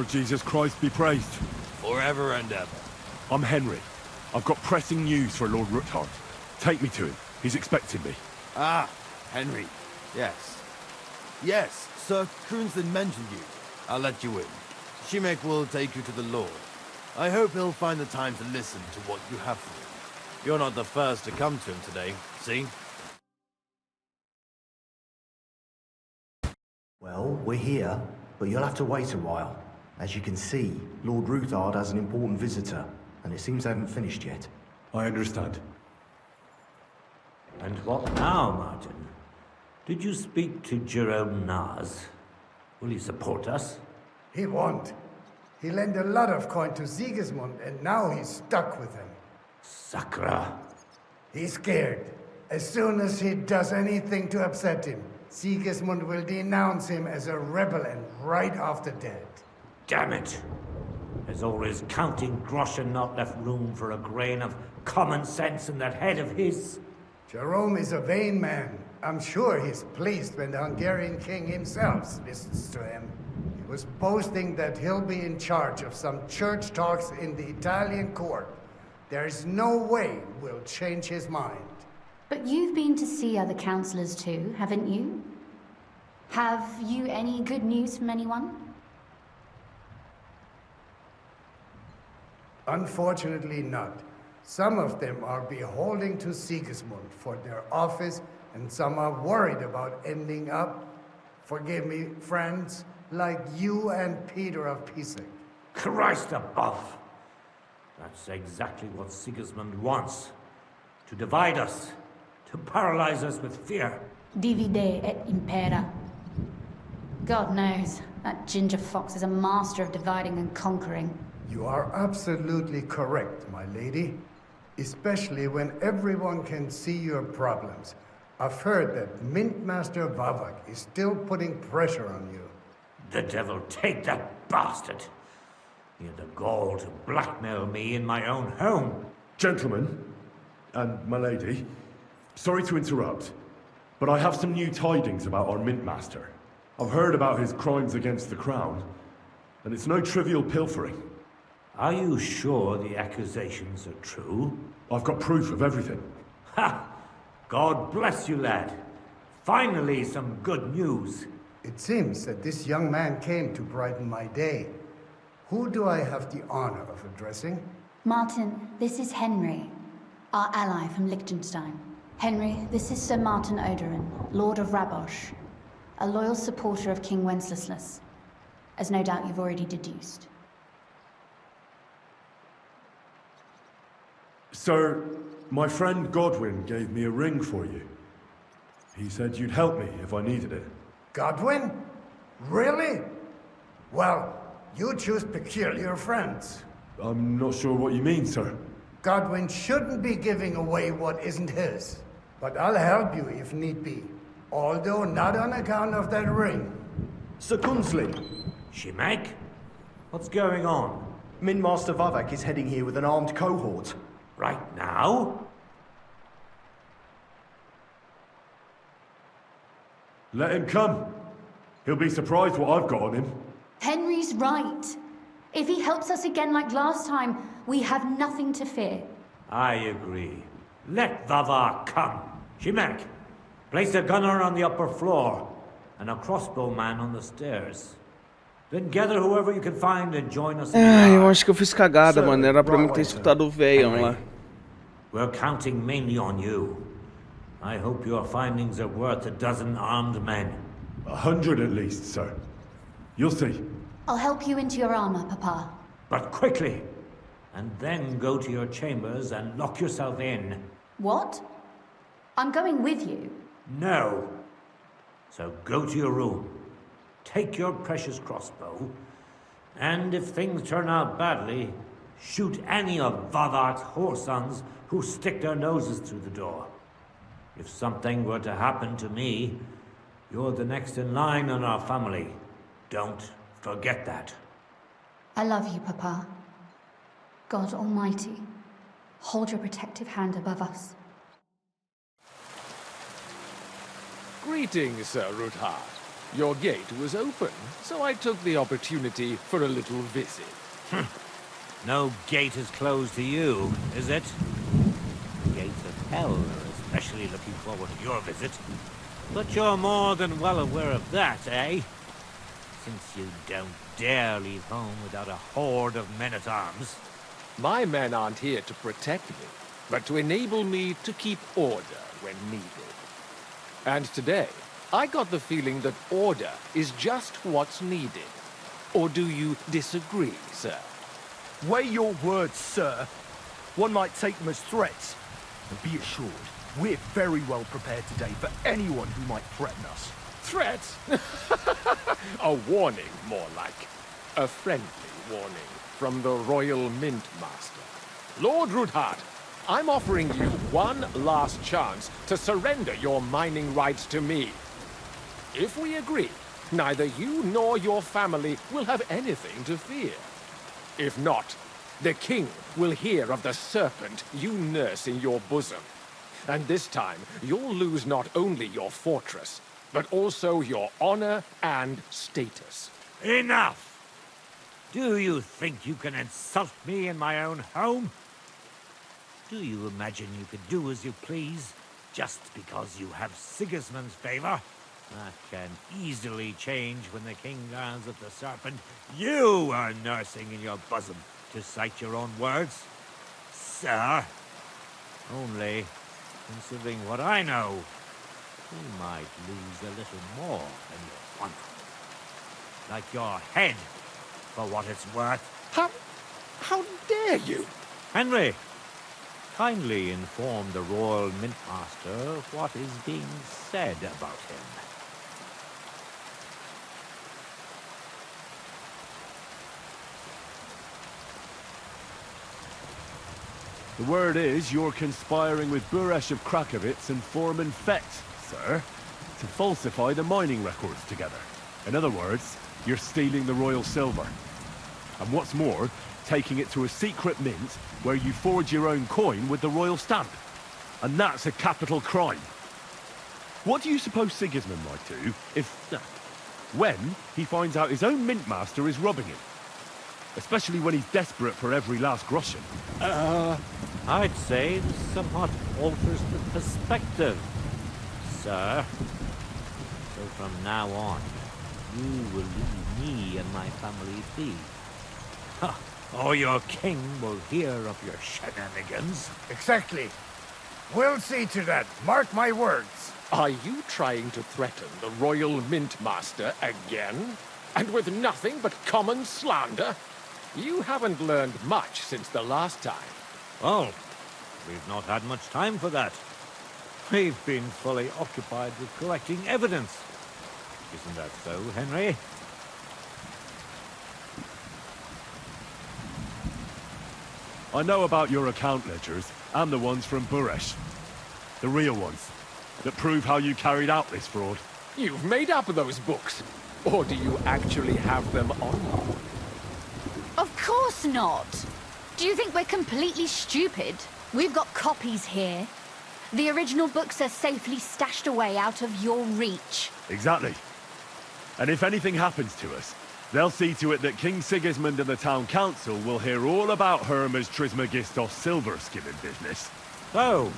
Lord Jesus Christ be praised. Forever and ever. I'm Henry. I've got pressing news for Lord Ruthard. Take me to him. He's expecting me. Ah, Henry. Yes. Yes, Sir Crunston mentioned you. I'll let you in. Shimek will take you to the Lord. I hope he'll find the time to listen to what you have for him. You're not the first to come to him today, see? Well, we're here, but you'll have to wait a while. As you can see, Lord Ruthard has an important visitor, and it seems they haven't finished yet. I understand. And what now, Martin? Did you speak to Jerome Naz? Will he support us? He won't. He lent a lot of coin to Sigismund, and now he's stuck with him. Sakra. He's scared. As soon as he does anything to upset him, Sigismund will denounce him as a rebel and right off the dead. Damn it! There's always counting groschen not left room for a grain of common sense in that head of his. Jerome is a vain man. I'm sure he's pleased when the Hungarian king himself listens to him. He was boasting that he'll be in charge of some church talks in the Italian court. There's no way we'll change his mind. But you've been to see other councillors too, haven't you? Have you any good news from anyone? Unfortunately not. Some of them are beholden to Sigismund for their office, and some are worried about ending up, forgive me, friends, like you and Peter of Pisek. Christ above! That's exactly what Sigismund wants. To divide us. To paralyze us with fear. Divide et impera. God knows, that ginger fox is a master of dividing and conquering. You are absolutely correct, my lady. Especially when everyone can see your problems. I've heard that Mint Master Vavak is still putting pressure on you. The devil take that bastard! He had the gall to blackmail me in my own home. Gentlemen, and my lady, sorry to interrupt, but I have some new tidings about our Mint Master. I've heard about his crimes against the crown, and it's no trivial pilfering. Are you sure the accusations are true? I've got proof of everything. Ha! God bless you, lad. Finally, some good news. It seems that this young man came to brighten my day. Who do I have the honor of addressing? Martin, this is Henry, our ally from Liechtenstein. Henry, this is Sir Martin Oderin, Lord of Rabosh, a loyal supporter of King Wenceslas, as no doubt you've already deduced. Sir, my friend Godwin gave me a ring for you. He said you'd help me if I needed it. Godwin? Really? Well, you choose peculiar friends. I'm not sure what you mean, sir. Godwin shouldn't be giving away what isn't his. But I'll help you if need be. Although not on account of that ring. Sir Gunslin, Shimek? What's going on? Mint Master Vavak is heading here with an armed cohort. Right now? Let him come. He'll be surprised what I've got on him. Henry's right. If he helps us again like last time, we have nothing to fear. I agree. Let Vavar come. Shimek, place a gunner on the upper floor and a crossbowman on the stairs. Then gather whoever you can find and join us in the Ah, eu yard. acho que eu fiz cagada, mano. Era pra mim ter escutado o velho lá. We're counting mainly on you. I hope your findings are worth a dozen armed men. 100 at least, sir. You'll see. I'll help you into your armor, Papa. But quickly! And then go to your chambers and lock yourself in. What? I'm going with you. No. So go to your room. Take your precious crossbow. And if things turn out badly, shoot any of Vavar's whoresons who stick their noses through the door. If something were to happen to me, you're the next in line in our family. Don't forget that. I love you, Papa. God Almighty, hold your protective hand above us. Greetings, Sir Ruthard. Your gate was open, so I took the opportunity for a little visit. No gate is closed to you, is it? The gates of hell are especially looking forward to your visit. But you're more than well aware of that, eh? Since you don't dare leave home without a horde of men-at-arms. My men aren't here to protect me, but to enable me to keep order when needed. And today, I got the feeling that order is just what's needed. Or do you disagree, sir? Weigh your words, sir. One might take them as threats. And be assured, we're very well prepared today for anyone who might threaten us. Threats? A warning, more like. A friendly warning from the Royal Mint Master. Lord Ruthard, I'm offering you one last chance to surrender your mining rights to me. If we agree, neither you nor your family will have anything to fear. If not, the king will hear of the serpent you nurse in your bosom. And this time, you'll lose not only your fortress, but also your honor and status. Enough! Do you think you can insult me in my own home? Do you imagine you could do as you please, just because you have Sigismund's favor? That can easily change when the king learns of the serpent you are nursing in your bosom, to cite your own words. Sir, only, considering what I know, you might lose a little more than your honor. Like your head, for what it's worth. How dare you? Henry, kindly inform the Royal Mint Master of what is being said about him. The word is you're conspiring with Buresh of Krakowitz and Foreman Fett, sir, to falsify the mining records together. In other words, you're stealing the royal silver. And what's more, taking it to a secret mint where you forge your own coin with the royal stamp. And that's a capital crime. What do you suppose Sigismund might do if... when he finds out his own mint master is robbing him? Especially when he's desperate for every last groschen. I'd say this somewhat alters the perspective, sir. So from now on, you will leave me and my family be. Or your king will hear of your shenanigans. Exactly. We'll see to that. Mark my words. Are you trying to threaten the Royal Mint Master again? And with nothing but common slander? You haven't learned much since the last time. Oh, we've not had much time for that. We've been fully occupied with collecting evidence. Isn't that so, Henry? I know about your account ledgers, and the ones from Buresh. The real ones, that prove how you carried out this fraud. You've made up those books. Or do you actually have them on you? Of course not! Do you think we're completely stupid? We've got copies here. The original books are safely stashed away out of your reach. Exactly. And if anything happens to us, they'll see to it that King Sigismund and the town council will hear all about Hermes Trismegistos' silver skimming business. So,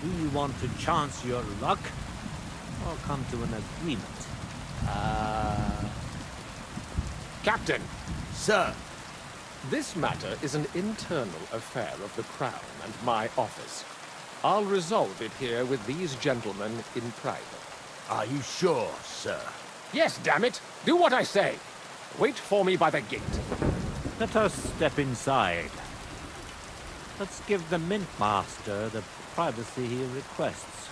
do you want to chance your luck? Or come to an agreement? Captain, Sir, this matter is an internal affair of the Crown and my office. I'll resolve it here with these gentlemen in private. are you sure, sir? Yes, damn it! Do what I say! Wait for me by the gate. Let us step inside. Let's give the Mint Master the privacy he requests.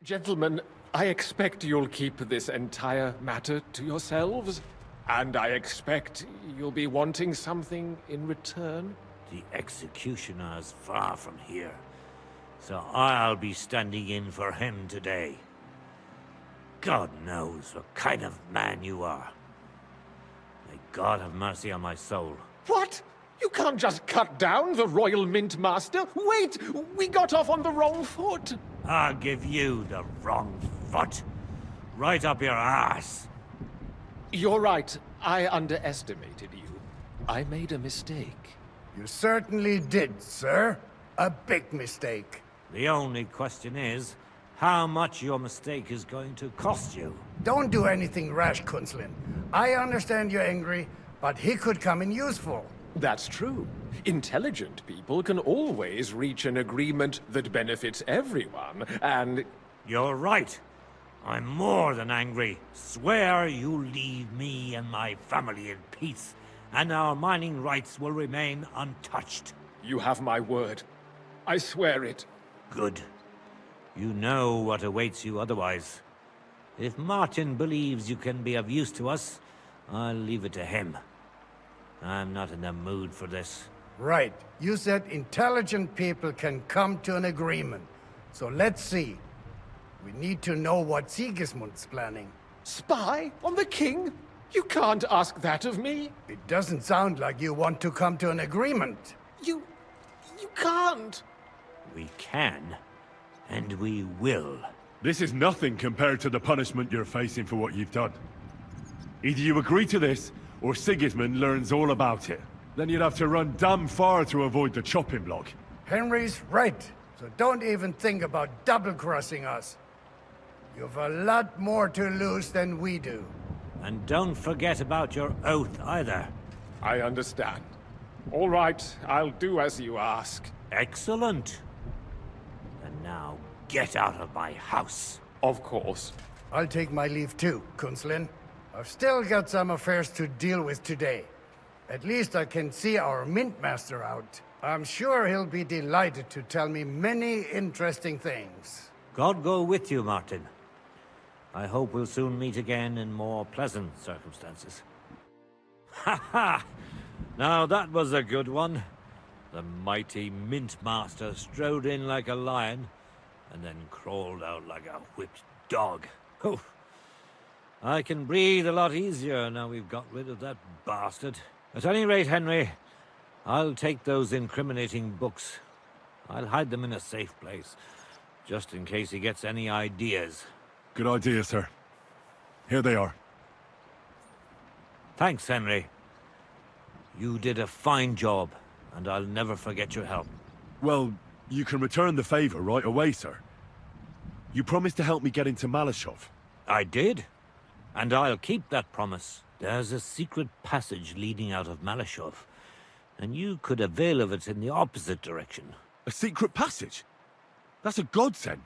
Gentlemen, I expect you'll keep this entire matter to yourselves. And I expect you'll be wanting something in return. The executioner's far from here, so I'll be standing in for him today. God knows what kind of man you are. May God have mercy on my soul. What? You can't just cut down the Royal Mint Master? Wait! We got off on the wrong foot! I'll give you the wrong foot. right up your ass. You're right. I underestimated you. I made a mistake. You certainly did, sir. A big mistake. The only question is, how much your mistake is going to cost you. Don't do anything rash, Kunslin. I understand you're angry, but he could come in useful. That's true. Intelligent people can always reach an agreement that benefits everyone, and... You're right. I'm more than angry. Swear you'll leave me and my family in peace, and our mining rights will remain untouched. You have my word. I swear it. Good. You know what awaits you otherwise. If Martin believes you can be of use to us, I'll leave it to him. I'm not in the mood for this. Right. You said intelligent people can come to an agreement. So let's see. We need to know what Sigismund's planning. Spy on the king? You can't ask that of me. It doesn't sound like you want to come to an agreement. You can't. We can, and we will. This is nothing compared to the punishment you're facing for what you've done. Either you agree to this, or Sigismund learns all about it. Then you'd have to run damn far to avoid the chopping block. Henry's right. So don't even think about double-crossing us. You've a lot more to lose than we do. And don't forget about your oath either. I understand. All right, I'll do as you ask. Excellent. And now, get out of my house. Of course. I'll take my leave too, Kunslin. I've still got some affairs to deal with today. At least I can see our mint master out. I'm sure he'll be delighted to tell me many interesting things. God go with you, Martin. I hope we'll soon meet again in more pleasant circumstances. Ha ha! Now that was a good one. The mighty mint master strode in like a lion, and then crawled out like a whipped dog. Oof. I can breathe a lot easier now we've got rid of that bastard. At any rate, Henry, I'll take those incriminating books. I'll hide them in a safe place, just in case he gets any ideas. Good idea, sir. Here they are. Thanks, Henry. You did a fine job, and I'll never forget your help. Well, you can return the favor right away, sir. You promised to help me get into Malashov. I did, and I'll keep that promise. There's a secret passage leading out of Malashov, and you could avail of it in the opposite direction. A secret passage? That's a godsend.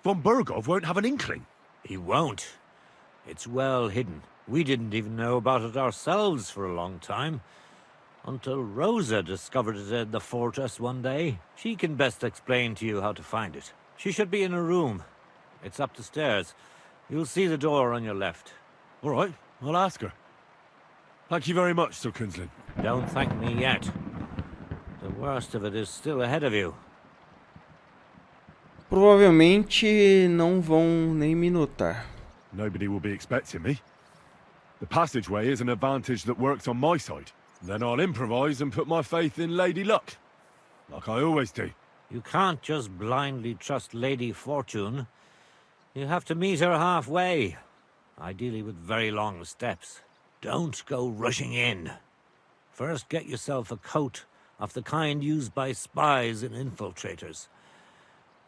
Von Bergov won't have an inkling. He won't. It's well hidden. We didn't even know about it ourselves for a long time. Until Rosa discovered it in the fortress one day. She can best explain to you how to find it. She should be in her room. It's up the stairs. You'll see the door on your left. All right, I'll ask her. Thank you very much, Sir Kunslin. Don't thank me yet. The worst of it is still ahead of you. Provavelmente não vão nem me notar. Nobody will be expecting me. The passageway is an advantage that works on my side. Then I'll improvise and put my faith in Lady Luck. Like I always do. You can't just blindly trust Lady Fortune. You have to meet her halfway. Ideally with very long steps. Don't go rushing in. First get yourself a coat of the kind used by spies and infiltrators.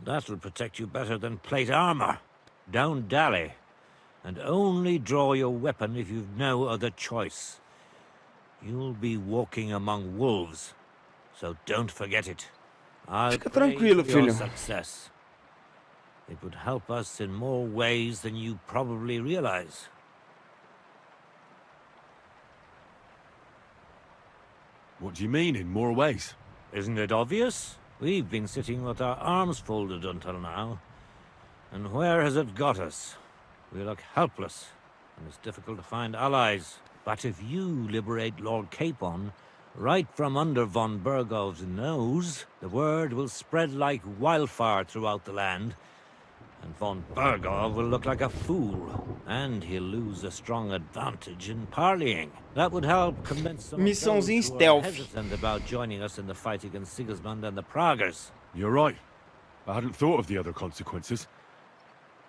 That'll protect you better than plate armor. Don't dally. And only draw your weapon if you've no other choice. You'll be walking among wolves, so don't forget it. I'll Fica pray tranquilo, for your filho. success. It would help us in more ways than you probably realize. What do you mean, in more ways? Isn't it obvious? We've been sitting with our arms folded until now. And where has it got us? We look helpless, and it's difficult to find allies. But if you liberate Lord Capon, right from under von Bergov's nose, the word will spread like wildfire throughout the land, and von Bergov will look like a fool, and he'll lose a strong advantage in parleying. That would help convince some of those Missãozinha who are stealth. hesitant about joining us in the fight against Sigismund and the Praguers. You're right. I hadn't thought of the other consequences.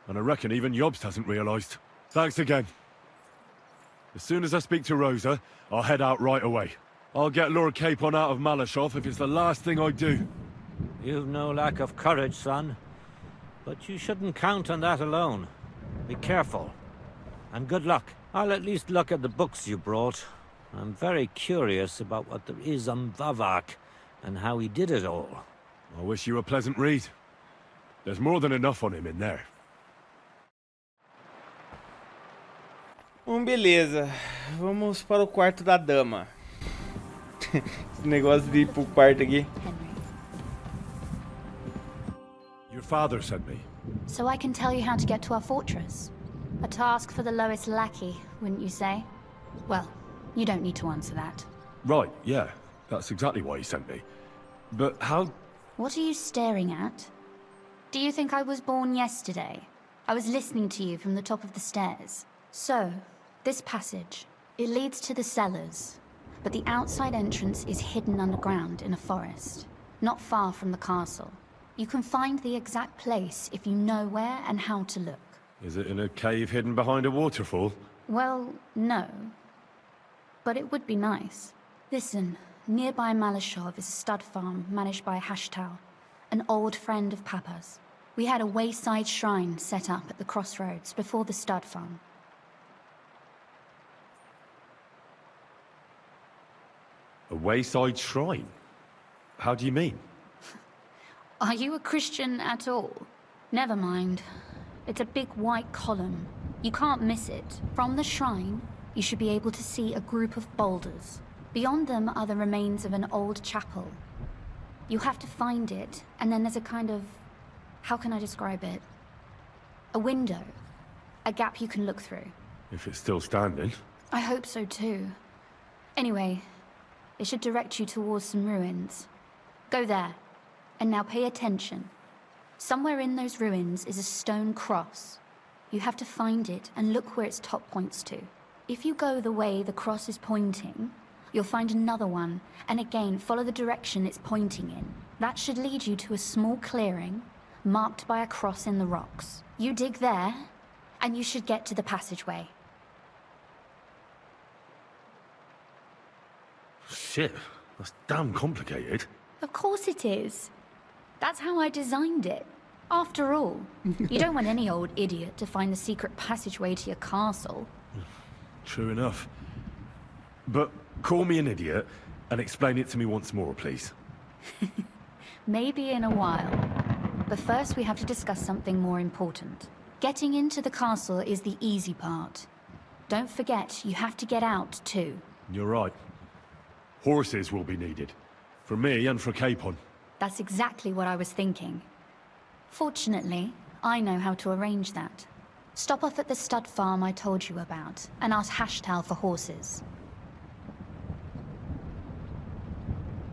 And I reckon even Jobst hasn't realized. Thanks again. As soon as I speak to Rosa, I'll head out right away. I'll get Lord Capon out of Malashov if it's the last thing I do. You've no lack of courage, son. But you shouldn't count on that alone. Be careful. And good luck. I'll at least look at the books you brought. I'm very curious about what there is on Vavak, and how he did it all. I wish you a pleasant read. There's more than enough on him in there. Beleza. Vamos para o quarto da dama. Esse negócio de ir pro quarto aqui. Henry. Your father sent me. So I can tell you how to get to our fortress. A task for the lowest lackey, wouldn't you say? Well, you don't need to answer that. Right, yeah. That's exactly why he sent me. But how... What are you staring at? Do you think I was born yesterday? I was listening to you from the top of the stairs. So, this passage, it leads to the cellars, but the outside entrance is hidden underground in a forest, not far from the castle. You can find the exact place if you know where and how to look. Is it in a cave hidden behind a waterfall? Well, no. But it would be nice. Listen, nearby Malashov is a stud farm managed by Hashtal, an old friend of Papa's. We had a wayside shrine set up at the crossroads before the stud farm. A wayside shrine? How do you mean? Are you a Christian at all? Never mind. It's a big white column. You can't miss it. From the shrine, you should be able to see a group of boulders. Beyond them are the remains of an old chapel. You have to find it, and then there's a kind of... how can I describe it? A window. A gap you can look through. If it's still standing. I hope so too. Anyway, it should direct you towards some ruins. Go there. And now pay attention. Somewhere in those ruins is a stone cross. You have to find it and look where its top points to. If you go the way the cross is pointing, you'll find another one, and again follow the direction it's pointing in. That should lead you to a small clearing, marked by a cross in the rocks. You dig there, and you should get to the passageway. Shit, that's damn complicated. Of course it is. That's how I designed it. After all, you don't want any old idiot to find the secret passageway to your castle. True enough. But call me an idiot and explain it to me once more, please. Maybe in a while. But first we have to discuss something more important. Getting into the castle is the easy part. Don't forget, you have to get out too. You're right. Horses will be needed. For me and for Capon. That's exactly what I was thinking. Fortunately, I know how to arrange that. Stop off at the stud farm I told you about, and ask Hashtal for horses.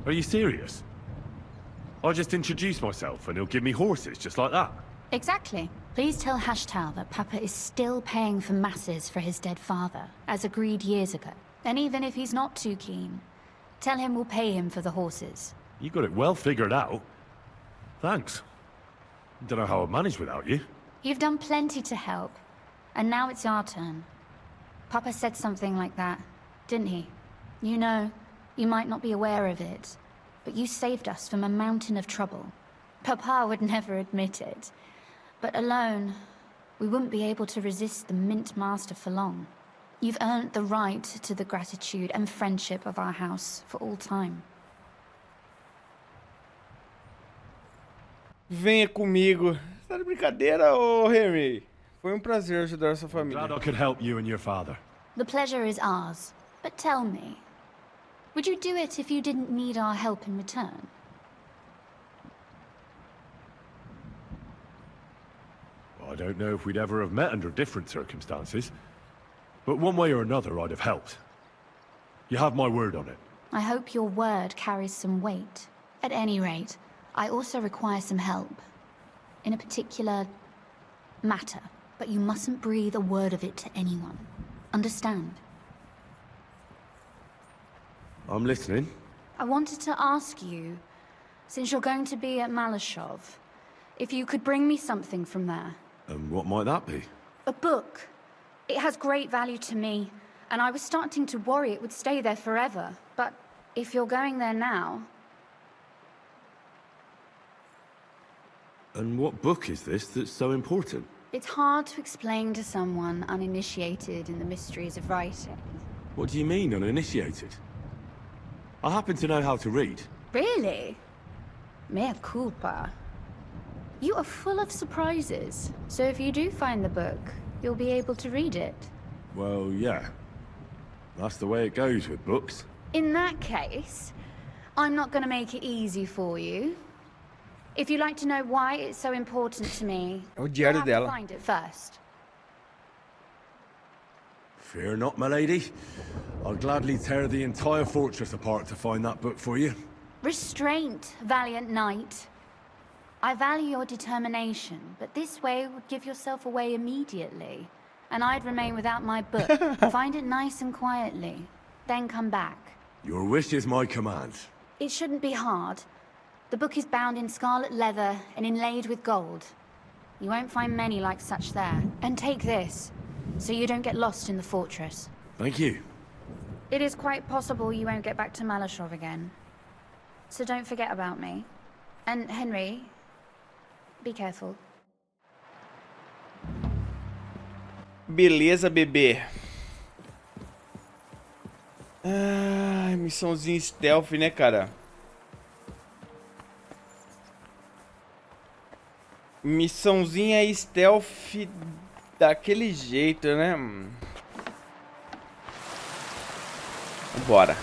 Are you serious? I'll just introduce myself and he'll give me horses just like that. Exactly. Please tell Hashtal that Papa is still paying for masses for his dead father, as agreed years ago. And even if he's not too keen, tell him we'll pay him for the horses. You got it well figured out. Thanks. Don't know how I'd manage without you. You've done plenty to help, and now it's our turn. Papa said something like that, didn't he? You know, you might not be aware of it, but you saved us from a mountain of trouble. Papa would never admit it, but alone, we wouldn't be able to resist the Mint Master for long. You've earned the right to the gratitude and friendship of our house for all time. Venha comigo. Tá de brincadeira, ô Henry? Foi prazer ajudar sua família. Glad I could help you and your father. The pleasure is ours, but tell me, would you do it if you didn't need our help in return? I don't know if we'd ever have met under different circumstances, but one way or another I'd have helped. You have my word on it. I hope your word carries some weight. At any rate, I also require some help. In a particular matter, but you mustn't breathe a word of it to anyone. Understand? I'm listening. I wanted to ask you, since you're going to be at Malashov, if you could bring me something from there. And what might that be? A book. It has great value to me, and I was starting to worry it would stay there forever. But if you're going there now... And what book is this that's so important? It's hard to explain to someone uninitiated in the mysteries of writing. What do you mean, uninitiated? I happen to know how to read. Really? Mea culpa. You are full of surprises, so if you do find the book, you'll be able to read it. Well, yeah. That's the way it goes with books. In that case, I'm not going to make it easy for you. If you'd like to know why it's so important to me, O you'll diário have to dela. find it first. Fear not, my lady. I'll gladly tear the entire fortress apart to find that book for you. Restraint, valiant knight. I value your determination, but this way would give yourself away immediately, and I'd remain without my book. Find it nice and quietly, then come back. Your wish is my command. It shouldn't be hard. The book is bound in scarlet leather and inlaid with gold. You won't find many like such there. And take this, so you don't get lost in the fortress. Thank you. It is quite possible you won't get back to Malashov again. So don't forget about me. And Henry, be careful. Beleza, bebê. Ah, missãozinha stealth, né, cara? Missãozinha stealth daquele jeito, né? Bora.